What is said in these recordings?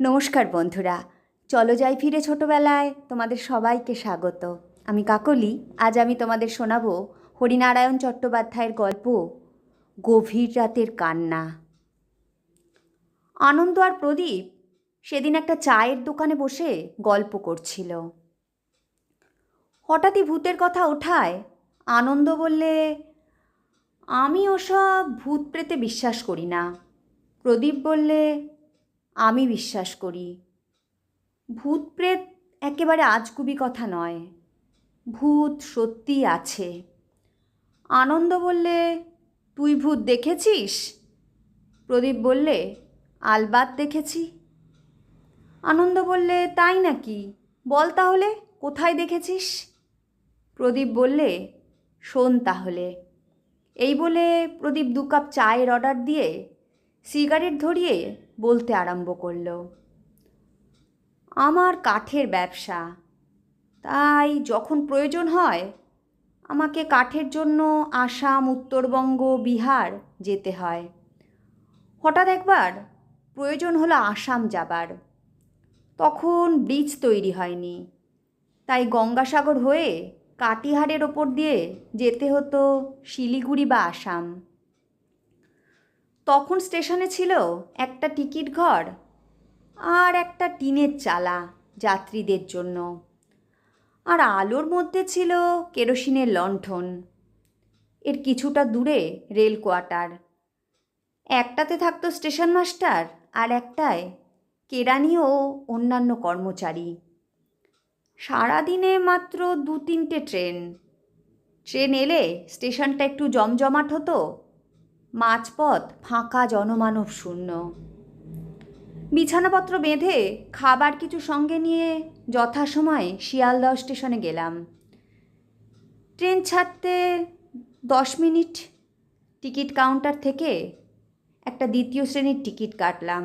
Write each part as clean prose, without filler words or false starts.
নমস্কার বন্ধুরা, চলো যাই ফিরে ছোটবেলায় তোমাদের সবাইকে স্বাগত। আমি কাকলি। আজ আমি তোমাদের শোনাবো হরিনারায়ণ চট্টোপাধ্যায়ের গল্প গভীর রাতের কান্না। আনন্দ আর প্রদীপ সেদিন একটা চায়ের দোকানে বসে গল্প করছিল। হঠাৎই ভূতের কথা ওঠায় আনন্দ বললে, আমি ওসব ভূত প্রেতে বিশ্বাস করি না। প্রদীপ বললে, আমি বিশ্বাস করি। ভূত প্রেত একেবারে আজগুবি কথা নয়, ভূত সত্যিই আছে। আনন্দ বললে, তুই ভূত দেখেছিস? প্রদীপ বললে, আলবাত দেখেছি। আনন্দ বললে, তাই নাকি? বল তাহলে, কোথায় দেখেছিস? প্রদীপ বললে, শোন তাহলে। এই বলে প্রদীপ 2 কাপ চায়ের অর্ডার দিয়ে সিগারেট ধরিয়ে বলতে আরম্ভ করল, আমার কাঠের ব্যবসা, তাই যখন প্রয়োজন হয় আমাকে কাঠের জন্য আসাম, উত্তরবঙ্গ, বিহার যেতে হয়। হঠাৎ একবার প্রয়োজন হলো আসাম যাবার। তখন ব্রিজ তৈরি হয়নি, তাই গঙ্গাসাগর হয়ে কাটিহারের ওপর দিয়ে যেতে হতো শিলিগুড়ি বা আসাম। তখন স্টেশনে ছিল একটা টিকিট ঘর আর একটা টিনের চালা যাত্রীদের জন্য, আর আলোর মধ্যে ছিল কেরোসিনের লণ্ঠন। এর কিছুটা দূরে রেল কোয়ার্টার। একটাতে থাকতো স্টেশন মাস্টার আর একটায় কেরানি ও অন্যান্য কর্মচারী। সারাদিনে মাত্র 2-3টে ট্রেন এলে স্টেশনটা একটু জমজমাট হতো, মাঝপথ ফাঁকা, জনমানব শূন্য। বিছানাপত্র বেঁধে খাবার কিছু সঙ্গে নিয়ে যথাসময়ে শিয়ালদহ স্টেশনে গেলাম। ট্রেন ছাড়তে 10 মিনিট। টিকিট কাউন্টার থেকে একটা 2য় শ্রেণীর টিকিট কাটলাম,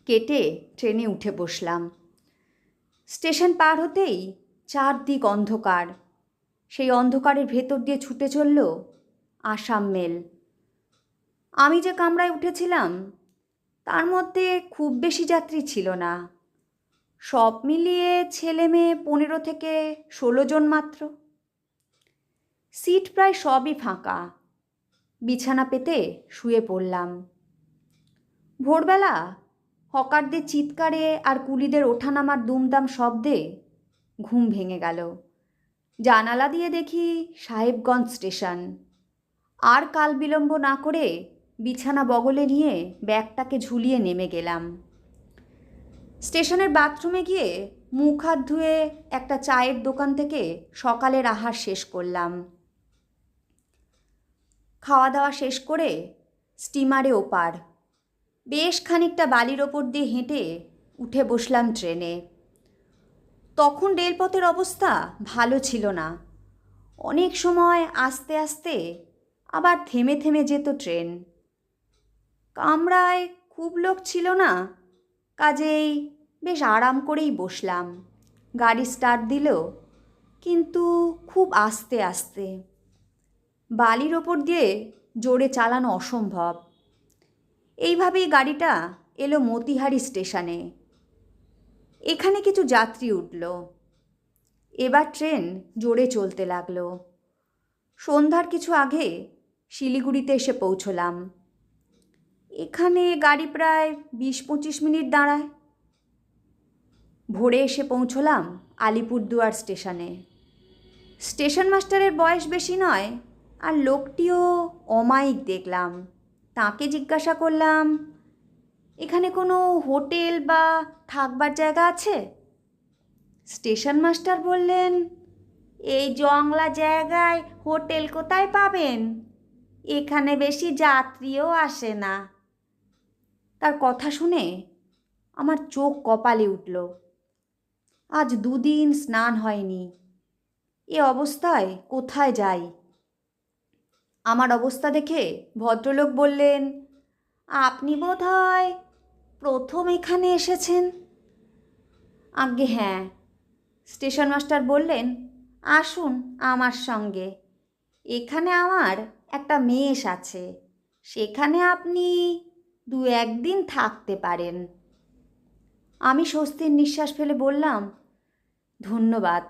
কেটে ট্রেনে উঠে বসলাম। স্টেশন পার হতেই চারদিক অন্ধকার। সেই অন্ধকারের ভেতর দিয়ে ছুটে চলল আসাম মেল। আমি যে কামরায় উঠেছিলাম তার মধ্যে খুব বেশি যাত্রী ছিল না, সব মিলিয়ে ছেলে মেয়ে 15 থেকে 16 জন মাত্র। সিট প্রায় সবই ফাঁকা। বিছানা পেতে শুয়ে পড়লাম। ভোরবেলা হকারদের চিৎকারে আর কুলিদের ওঠানামার দুমদাম শব্দে ঘুম ভেঙে গেল। জানালা দিয়ে দেখি সাহেবগঞ্জ স্টেশন। আর কাল বিলম্ব না করে বিছানা বগলে নিয়ে ব্যাগটাকে ঝুলিয়ে নেমে গেলাম। স্টেশনের বাথরুমে গিয়ে মুখ হাত ধুয়ে একটা চায়ের দোকান থেকে সকালের আহার শেষ করলাম। খাওয়া দাওয়া শেষ করে স্টিমারে ওপার। বেশ খানিকটা বালির ওপর দিয়ে হেঁটে উঠে বসলাম ট্রেনে। তখন রেলপথের অবস্থা ভালো ছিল না। অনেক সময় আস্তে আস্তে, আবার থেমে থেমে যেত ট্রেন। কামরায় খুব লোক ছিল না, কাজেই বেশ আরাম করেই বসলাম। গাড়ি স্টার্ট দিল, কিন্তু খুব আস্তে আস্তে। বালির ওপর দিয়ে জোরে চালানো অসম্ভব। এইভাবেই গাড়িটা এলো মতিহারি স্টেশনে। এখানে কিছু যাত্রী উঠল। এবার ট্রেন জোরে চলতে লাগলো। সন্ধ্যার কিছু আগে শিলিগুড়িতে এসে পৌঁছলাম। এখানে গাড়ি প্রায় 20-25 মিনিট দাঁড়ায়। ভোরে এসে পৌঁছলাম আলিপুরদুয়ার স্টেশনে। স্টেশন মাস্টারের বয়স বেশি নয়, আর লোকটিও অমায়িক দেখলাম। তাকে জিজ্ঞাসা করলাম, এখানে কোনো হোটেল বা থাকবার জায়গা আছে? স্টেশন মাস্টার বললেন, এই জংলা জায়গায় হোটেল কোথায় পাবেন? এখানে বেশি যাত্রীও আসে না। তার কথা শুনে আমার চোখ কপালে উঠল। আজ 2 দিন স্নান হয়নি। এ অবস্থায় কোথায় যাই? আমার অবস্থা দেখে ভদ্রলোক বললেন, আপনি বোধহয় প্রথম এখানে এসেছেন। আজ্ঞে হ্যাঁ। স্টেশন মাস্টার বললেন, আসুন আমার সঙ্গে। এখানে আমার একটা মেস আছে, সেখানে আপনি 2-1 দিন থাকতে পারেন। আমি স্বস্তির নিঃশ্বাস ফেলে বললাম, ধন্যবাদ,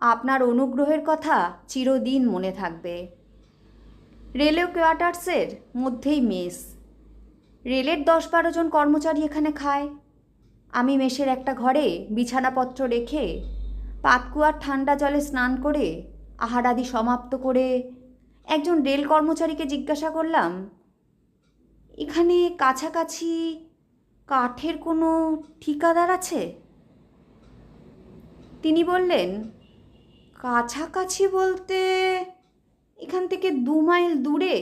আপনার অনুগ্রহের কথা চিরদিন মনে থাকবে। রেলওয়ে কোয়ার্টার্সের মধ্যেই মেস। রেলের 10-12 জন কর্মচারী এখানে খায়। আমি মেসের একটা ঘরে বিছানাপত্র রেখে পাতকুয়ার ঠান্ডা জলে স্নান করে আহারাদি সমাপ্ত করে একজন রেল কর্মচারীকে জিজ্ঞাসা করলাম, এখানে কাছাকাছি কাঠের কোনো ঠিকাদার আছে? তিনি বললেন, কাছাকাছি বলতে এখান থেকে 2 মাইল দূরে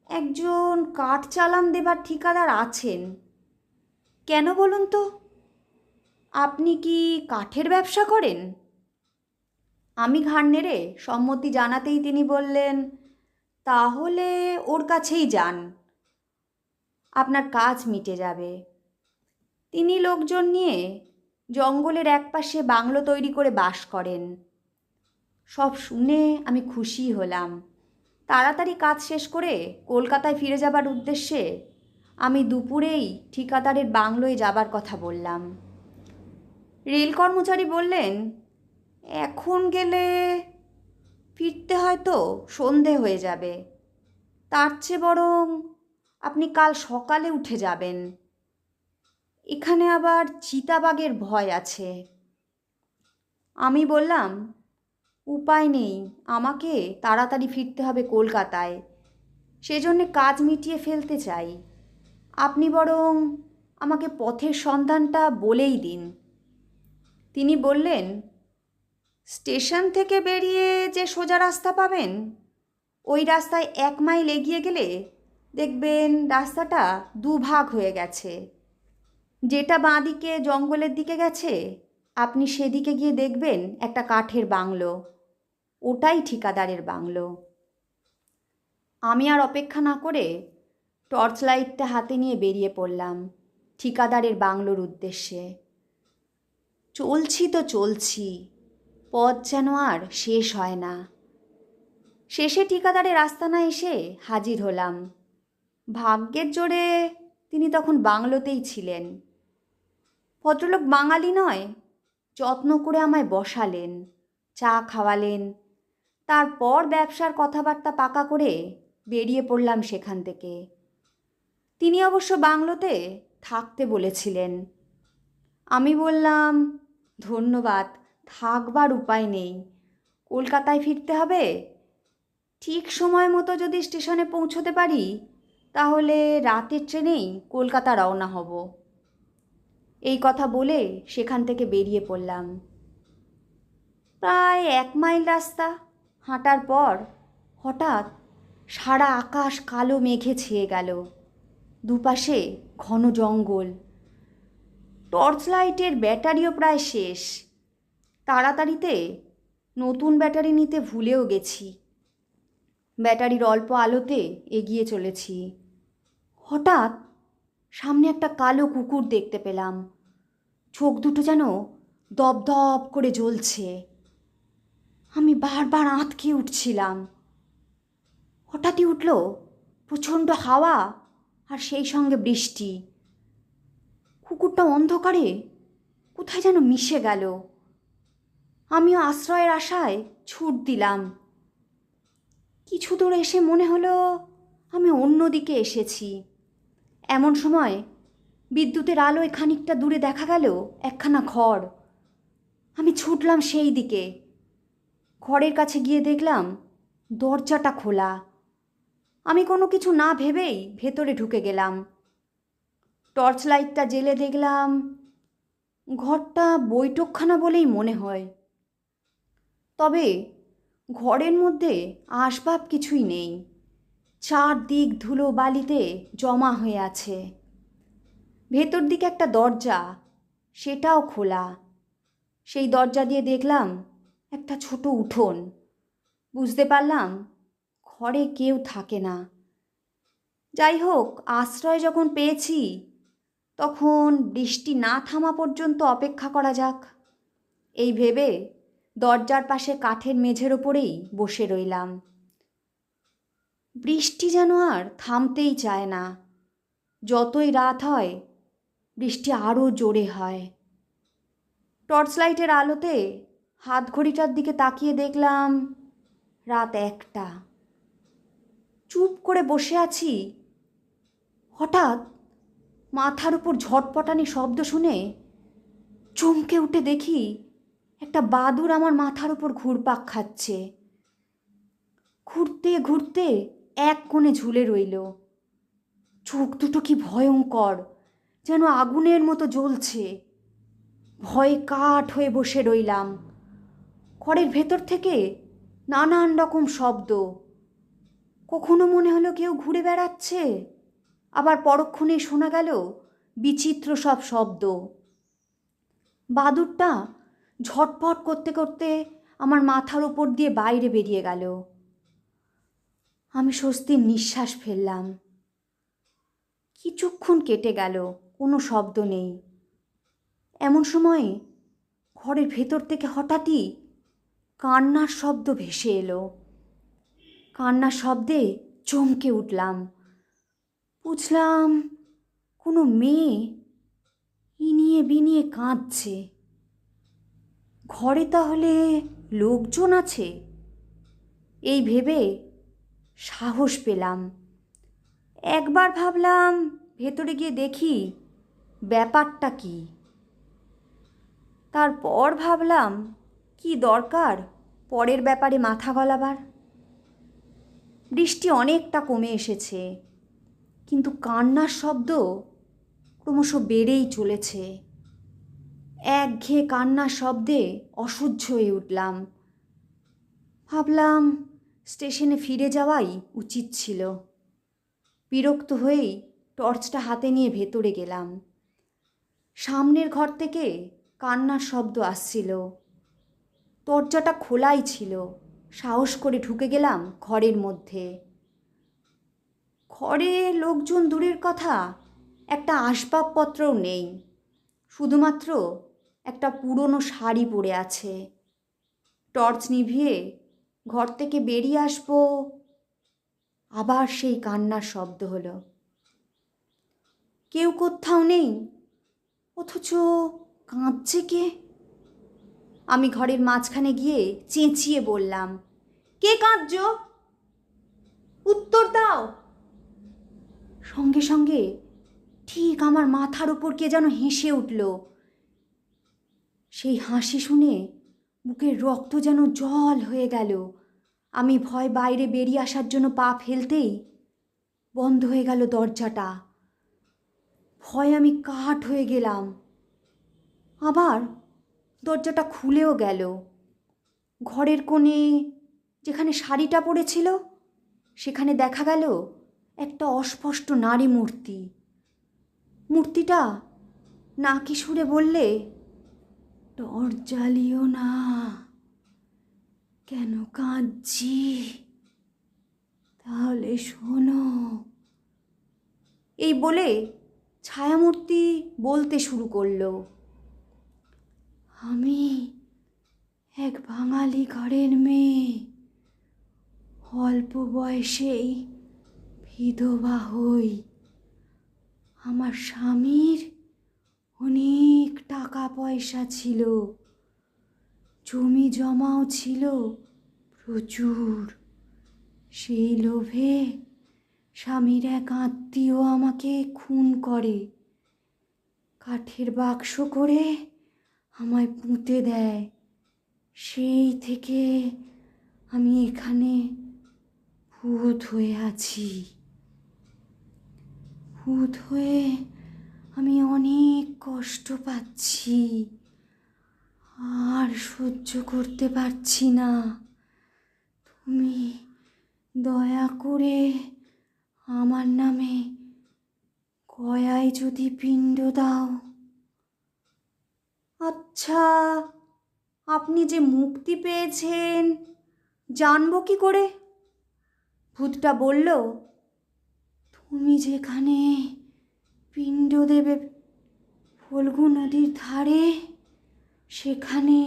একজন কাঠ চালান দেবার ঠিকাদার আছেন। কেন বলুন তো? আপনি কি কাঠের ব্যবসা করেন? আমি ঘাড় নেড়ে সম্মতি জানাতেই তিনি বললেন, তাহলে ওর কাছেই যান, আপনার কাজ মিটে যাবে। তিনি লোকজন নিয়ে জঙ্গলের একপাশে বাংলো তৈরি করে বাস করেন। সব শুনে আমি খুশি হলাম। তাড়াতাড়ি কাজ শেষ করে কলকাতায় ফিরে যাবার উদ্দেশ্যে আমি দুপুরেই ঠিকাদারের বাংলোয় যাবার কথা বললাম। রেল কর্মচারী বললেন, এখন গেলে ফিরতে হয়তো সন্ধে হয়ে যাবে, তার চেয়ে বরং আপনি কাল সকালে উঠে যাবেন। এখানে আবার চিতাবাঘের ভয় আছে। আমি বললাম, উপায় নেই, আমাকে তাড়াতাড়ি ফিরতে হবে কলকাতায়, সেজন্যে কাজ মিটিয়ে ফেলতে চাই। আপনি বরং আমাকে পথের সন্ধানটা বলেই দিন। তিনি বললেন, স্টেশন থেকে বেরিয়ে যে সোজা রাস্তা পাবেন, ওই রাস্তায় 1 মাইল এগিয়ে গেলে দেখবেন রাস্তাটা দুভাগ হয়ে গেছে। যেটা বাঁদিকে জঙ্গলের দিকে গেছে, আপনি সেদিকে গিয়ে দেখবেন একটা কাঠের বাংলো, ওটাই ঠিকাদারের বাংলো। আমি আর অপেক্ষা না করে টর্চ লাইটটা হাতে নিয়ে বেরিয়ে পড়লাম ঠিকাদারের বাংলোর উদ্দেশ্যে। চলছি তো চলছি, পথ যেন আর শেষ হয় না। শেষে ঠিকাদারের আস্তানায় এসে হাজির হলাম। ভাগ্যের জোরে তিনি তখন বাংলোতেই ছিলেন। ভদ্রলোক বাঙালি নয়, যত্ন করে আমায় বসালেন, চা খাওয়ালেন। তারপর ব্যবসার কথাবার্তা পাকা করে বেরিয়ে পড়লাম সেখান থেকে। তিনি অবশ্য বাংলোতে থাকতে বলেছিলেন। আমি বললাম, ধন্যবাদ, থাকবার উপায় নেই, কলকাতায় ফিরতে হবে। ঠিক সময় মতো যদি স্টেশনে পৌঁছতে পারি তাহলে রাতের ট্রেনেই কলকাতা রওনা হব। এই কথা বলে সেখান থেকে বেরিয়ে পড়লাম। প্রায় 1 মাইল রাস্তা হাঁটার পর হঠাৎ সারা আকাশ কালো মেঘে ছেয়ে গেল। দুপাশে ঘন জঙ্গল। টর্চ লাইটের ব্যাটারিও প্রায় শেষ। তাড়াতাড়িতে নতুন ব্যাটারি নিতে ভুলেও গেছি। ব্যাটারির অল্প আলোতে এগিয়ে চলেছি। হঠাৎ সামনে একটা কালো কুকুর দেখতে পেলাম। চোখ দুটো যেন দপদপ করে জ্বলছে। আমি বারবার আঁতকে উঠছিলাম। হঠাৎই উঠল প্রচণ্ড হাওয়া আর সেই সঙ্গে বৃষ্টি। কুকুরটা অন্ধকারে কোথায় যেন মিশে গেল। আমিও আশ্রয়ের আশায় ছুট দিলাম। কিছু দূর এসে মনে হলো আমি অন্যদিকে এসেছি। এমন সময় বিদ্যুতের আলোয় খানিকটা দূরে দেখা গেল একখানা ঘর। আমি ছুটলাম সেই দিকে। ঘরের কাছে গিয়ে দেখলাম দরজাটা খোলা। আমি কোনো কিছু না ভেবেই ভেতরে ঢুকে গেলাম। টর্চ লাইটটা জ্বেলে দেখলাম ঘরটা বৈঠকখানা বলেই মনে হয়। তবে ঘরের মধ্যে আসবাব কিছুই নেই। চারদিক ধুলো বালিতে জমা হয়ে আছে। ভেতর দিকে একটা দরজা, সেটাও খোলা। সেই দরজা দিয়ে দেখলাম একটা ছোট উঠোন। বুঝতে পারলাম ঘরে কেউ থাকে না। যাই হোক, আশ্রয় যখন পেয়েছি তখন বৃষ্টি না থামা পর্যন্ত অপেক্ষা করা যাক, এই ভেবে দরজার পাশে কাঠের মেঝের ওপরেই বসে রইলাম। বৃষ্টি যেন আর থামতেই চায় না। যতই রাত হয় বৃষ্টি আরও জোরে হয়। টর্চ লাইটের আলোতে হাত ঘড়িটার দিকে তাকিয়ে দেখলাম রাত 1টা। চুপ করে বসে আছি, হঠাৎ মাথার উপর ঝটপটানি শব্দ শুনে চমকে উঠে দেখি একটা বাদুড় আমার মাথার উপর ঘুরপাক খাচ্ছে। ঘুরতে ঘুরতে এক কোণে ঝুলে রইল। চোখ দুটো কি ভয়ঙ্কর, যেন আগুনের মতো জ্বলছে। ভয়ে কাঠ হয়ে বসে রইলাম। ঘরের ভেতর থেকে নানান রকম শব্দ। কখনো মনে হলো কেউ ঘুরে বেড়াচ্ছে, আবার পরক্ষণেই শোনা গেল বিচিত্র সব শব্দ। বাদুড়টা ঝটপট করতে করতে আমার মাথার ওপর দিয়ে বাইরে বেরিয়ে গেল। আমি স্বস্তির নিঃশ্বাস ফেললাম। কিছুক্ষণ কেটে গেল, কোনো শব্দ নেই। এমন সময় ঘরের ভেতর থেকে হঠাৎই কান্নার শব্দ ভেসে এলো। কান্নার শব্দে চমকে উঠলাম। বুঝলাম কোনো মেয়ে ইনিয়ে বিনিয়ে কাঁদছে। ঘরে তাহলে লোকজন আছে, এই ভেবে সাহস পেলাম। একবার ভাবলাম ভেতরে গিয়ে দেখি ব্যাপারটা কি। তারপর ভাবলাম কি দরকার পরের ব্যাপারে মাথা গলাবার। বৃষ্টি অনেকটা কমে এসেছে, কিন্তু কান্নার শব্দ ক্রমশ বেড়েই চলেছে। একঘেয়ে কান্নার শব্দে অসহ্য হয়ে উঠলাম। ভাবলাম স্টেশনে ফিরে যাওয়াই উচিত ছিল। বিরক্ত হয়েই টর্চটা হাতে নিয়ে ভেতরে গেলাম। সামনের ঘর থেকে কান্নার শব্দ আসছিল। দরজাটা খোলাই ছিল। সাহস করে ঢুকে গেলাম ঘরের মধ্যে। ঘরে লোকজন দূরের কথা, একটা আসবাবপত্রও নেই। শুধুমাত্র একটা পুরনো শাড়ি পরে আছে। টর্চ নিভিয়ে ঘর থেকে বেরিয়ে আসবো, আবার সেই কান্নার শব্দ হলো। কেউ কোথাও নেই, অথচ কাঁদছে কে? আমি ঘরের মাঝখানে গিয়ে চেঁচিয়ে বললাম, কে কাঁদছো? উত্তর দাও। সঙ্গে সঙ্গে ঠিক আমার মাথার উপর কে যেন হেসে উঠল। সেই হাসি শুনে বুকের রক্ত যেন জল হয়ে গেল। আমি ভয় বাইরে বেরিয়ে আসার জন্য পা ফেলতেই বন্ধ হয়ে গেল দরজাটা। ভয় আমি কাঠ হয়ে গেলাম। আবার দরজাটা খুলেও গেল। ঘরের কোণে যেখানে শাড়িটা পড়েছিল সেখানে দেখা গেল একটা অস্পষ্ট নারী মূর্তি। মূর্তিটা নাকি সুরে বললে, টর্চ জ্বালিও না, কেন কাঁদছি তাহলে শোনো। এই বলে ছায়ামূর্তি বলতে শুরু করলো, আমি এক বাঙালি ঘরের মেয়ে, অল্প বয়সেই বিধবা হই। আমার স্বামীর অনেক টাকা পয়সা ছিল, জমি জমাও ছিল প্রচুর। সেই লোভে স্বামীর এক আত্মীয় আমাকে খুন করে, কাঠের বাক্স করে আমায় পুঁতে দেয়। সেই থেকে আমি এখানে ভূত হয়ে আছি। ভূত হয়ে আমি অনেক কষ্ট পাচ্ছি, আর সহ্য করতে পারছি না। তুমি দয়া করে আমার নামে গয়ায় যদি পিণ্ড দাও। আচ্ছা, আপনি যে মুক্তি পেয়েছেন জানবো কি করে? ভূতটা বলল, তুমি যেখানে পিণ্ড দেবে ফল্গু নদীর ধারে, সেখানে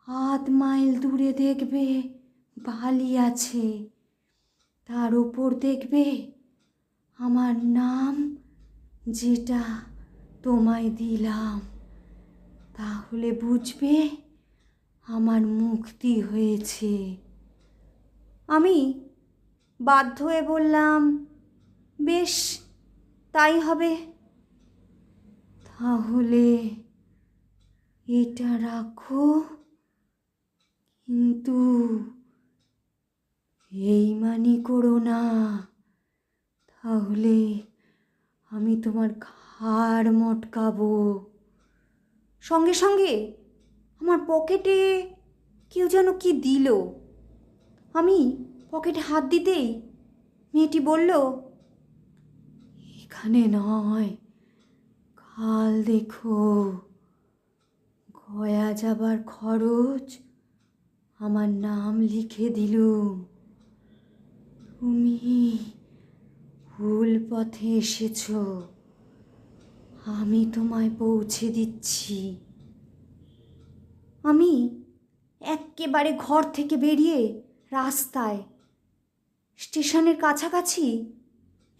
8 মাইল দূরে দেখবে বালি আছে। তার উপর দেখবে আমার নাম, যেটা তোমায় দিলাম, তাহলে বুঝবে আমার মুক্তি হয়েছে। আমি বাধ্য হয়ে বললাম, বেশ, তাই হবে। তাহলে এটা রাখো, কিন্তু বেইমানি করো না, তাহলে আমি তোমার ঘাড় মটকাবো। সঙ্গে সঙ্গে আমার পকেটে কেউ যেন কি দিল। আমি পকেটে হাত দিতেই মেয়েটি বলল, এখানে নয়, কাল দেখো, গয়া যাবার খরচ আমার নাম লিখে দিলুম। তুমি ভুল পথে এসেছ, আমি তোমায় পৌঁছে দিচ্ছি। আমি এক্কেবারে ঘর থেকে বেরিয়ে রাস্তায়, স্টেশনের কাছাকাছি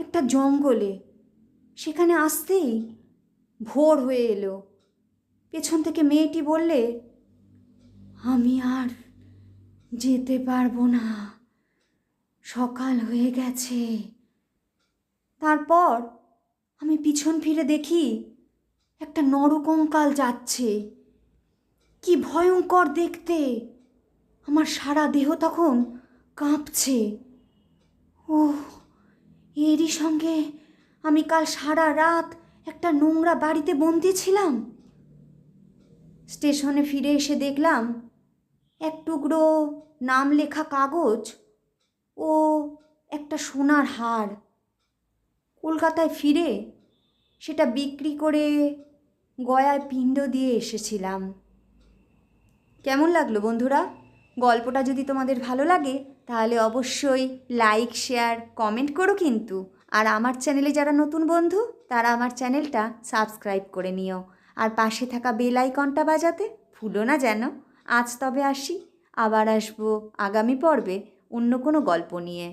একটা জঙ্গলে, সেখানে আসতেই ভোর হয়ে এলো। পেছন থেকে মেয়েটি বললে, আমি আর যেতে পারবো না, সকাল হয়ে গেছে। তারপর আমি পিছন ফিরে দেখি একটা নরকঙ্কাল যাচ্ছে। কি ভয়ঙ্কর দেখতে! আমার সারা দেহ তখন কাঁপছে। ওহ, এরই সঙ্গে আমি কাল সারা রাত একটা নোংরা বাড়িতে বন্দি ছিলাম। স্টেশনে ফিরে এসে দেখলাম এক টুকরো নাম লেখা কাগজ ও একটা সোনার হার। কলকাতায় ফিরে সেটা বিক্রি করে গয়ায় পিণ্ড দিয়ে এসেছিলাম। কেমন লাগলো বন্ধুরা? গল্পটা যদি তোমাদের ভালো লাগে তাহলে অবশ্যই লাইক, শেয়ার, কমেন্ট করো কিন্তু। আর আমার চ্যানেলে যারা নতুন বন্ধু তারা আমার চ্যানেলটা সাবস্ক্রাইব করে নিও। আর পাশে থাকা বেল আইকনটা বাজাতে ভুলো না যেন। আজ তবে আসি, আবার আসবো আগামী পর্বে অন্য কোনো গল্প নিয়ে।